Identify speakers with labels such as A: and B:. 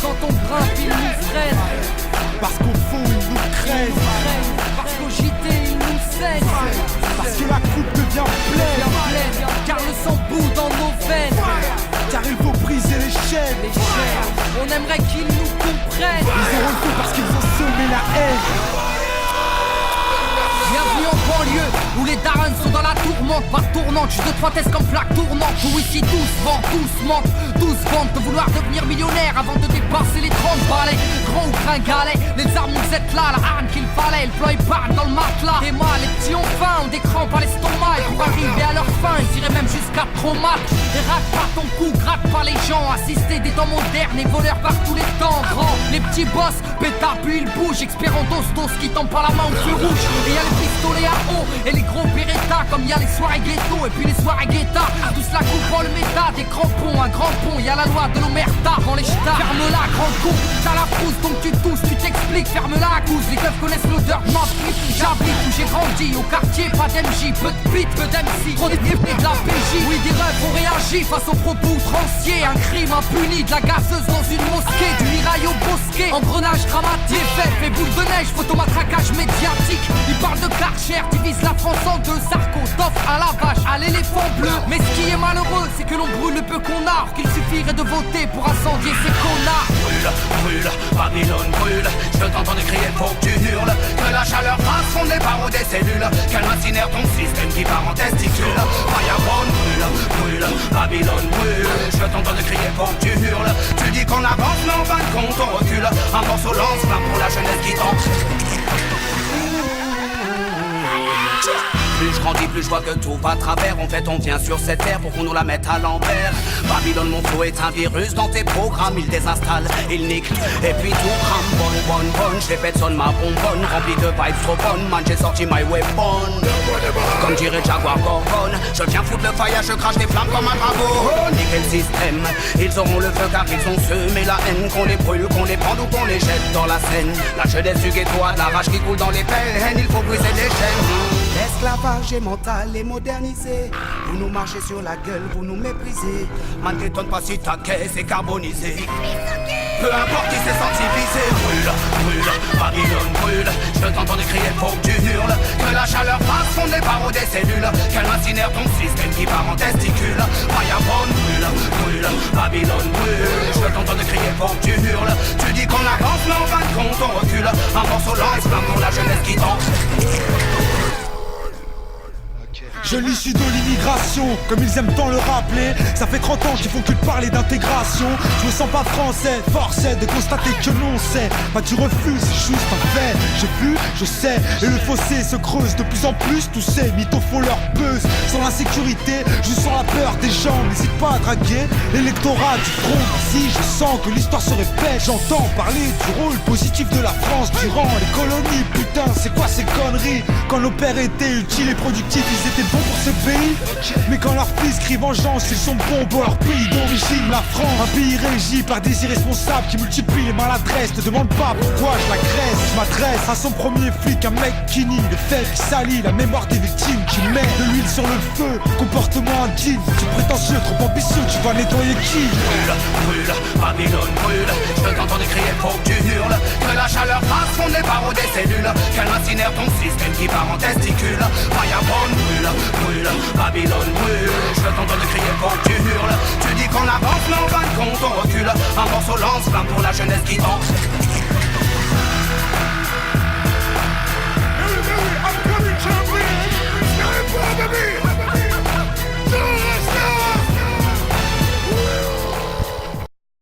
A: quand on grimpe, ils nous freinent.
B: Parce qu'au fond ils nous craignent.
A: Parce qu'au JT ils nous saignent.
B: Parce que la coupe devient pleine.
A: Car le sang bout dans nos veines.
B: Car il faut briser les chaînes.
A: On aimerait qu'ils nous comprennent.
B: Ils ont refait parce qu'ils ont semé la haine.
A: Bienvenue en banlieue, où les darons sont dans la tourmente. Par tournante, juste 2-3 tests comme plaque tournante. Où ici tous vendent, tous mentent, tous vendent de vouloir devenir millionnaire avant de dépasser les 30 balais. Grand ou gringalet, les armes vous êtes là, la arme qu'il fallait. Le plan épargne dans le matelas. Et moi, les petits ont faim, ont des crampes à l'estomac. Et pour arriver à leur fin, ils iraient même jusqu'à traumat. Et rate pas ton cou, gratte pas les gens. Assister des temps modernes et voleurs par tous les temps. Grand, les petits boss, pétard puis ils bougent. Expirant dos qui tombe par la main au feu rouge. Et y'a les pistolets à eau et les gros Beretta. Comme y'a les soirées ghetto et puis les soirées guetta. Tous la coupe en le méta, des crampons, un grand pont. Y'a la loi de l'omerta, quand les ch'tards. Ferme-la, grand con, t'as la frousse donc tu tousses, tu t'expliques. Ferme-la à cause, les keufs connaissent l'odeur de ma frite. J'habite où j'ai grandi, au quartier, pas d'MJ. Peu de beat, peu d'MC, trop d'équipes de la PJ. Oui, des rêves ont réagi face aux propos outranciers. Un crime impuni, de la gazeuse dans une mosquée. Du mirail au bosquet, engrenage dramatique. Fait boule de neige, photomatraquage médiatique. Ils parlent de Karcher, divise la France en deux. Sarko, t'offre à la vache, à l'éléphant bleu. Mais ce qui est malheureux, c'est que l'on brûle le peu qu'on a. Or qu'il suffirait de voter pour incendier ces connards.
C: Brûle, brûle, Babylone brûle. Je t'entends crier, faut que tu hurles. Que la chaleur fasse fondre les barreaux des cellules. Qu'elle incinère ton système qui part en testicule. Fireborn brûle, brûle, Babylone brûle. Je t'entends crier, faut que tu hurles. Tu dis qu'on avance, mais en fin de compte on recule. Un morceau lance-flamme pour la jeunesse qui tente. Plus je grandis, plus je vois que tout va à travers. En fait, on vient sur cette terre pour qu'on nous la mette à l'envers. Babylone, mon flow est un virus dans tes programmes. Il désinstalle, il nique, et puis tout crame. Bonne, je répète, sonne ma bonbonne. Rempli de vibes trop bonnes, man, j'ai sorti my weapon. Comme dirait Jaguar Gorgon, je viens foutre le faillage, je crache des flammes comme un drapeau. Niquer le système, ils auront le feu car ils ont semé la haine. Qu'on les brûle, qu'on les prenne ou qu'on les jette dans la Seine. La jeunesse du ghetto a de la rage qui coule dans les veines. Il faut briser les chaînes. L'esclavage est mental et modernisé. Vous nous marchez sur la gueule, vous nous méprisez. Man, t'étonne pas si ta caisse est carbonisée. Peu importe qui s'est senti visé. Brûle, brûle, Babylone brûle. Je t'entends crier, faut que tu hurles. Que la chaleur fasse fondre les barreaux des cellules. Qu'elle incinère ton système qui part en testicule. Fireborn brûle, brûle, Babylone brûle. Je t'entends crier, faut que tu hurles. Tu dis qu'on avance, mais en fin de compte on recule. Un morceau lance-flamme pour la jeunesse qui tente.
B: Je l'issue de l'immigration, comme ils aiment tant le rappeler. Ça fait 30 ans qu'ils font que de parler d'intégration. Je me sens pas français, force est de constater que non c'est pas du refus, c'est juste un fait. J'ai vu, je sais, et le fossé se creuse de plus en plus. Tous ces mythos font leur buzz. Sans l'insécurité, je sens la peur des gens. N'hésite pas à draguer l'électorat du front. Si je sens que l'histoire se répète, j'entends parler du rôle positif de la France durant les colonies. Putain, c'est quoi ces conneries? Quand nos pères étaient utiles et productifs, ils étaient bons pour ce pays. Mais quand leurs fils crient vengeance, ils sont bons pour leur pays d'origine, la France. Un pays régi par des irresponsables qui multiplient les maladresses. Ne demande pas pourquoi je l'agresse. Je m'adresse à son premier flic, un mec qui nie le fait qui salit la mémoire des victimes, qui met de l'huile sur le feu. Comportement indigne, tu prétentieux, trop ambitieux, tu vas nettoyer qui?
C: Brûle, brûle, Babylone brûle. Je t'entends crier, faut que tu hurles. Que la chaleur fasse fondre les barreaux des cellules. Qu'elle incinère ton système qui part en testicule. Fireborn brûle, brûle, Babylone brûle. Je t'entends crier, faut que tu hurles. Tu dis qu'on avance, mais en fin de compte on recule. Un morceau lance-flamme pour la jeunesse qui tente.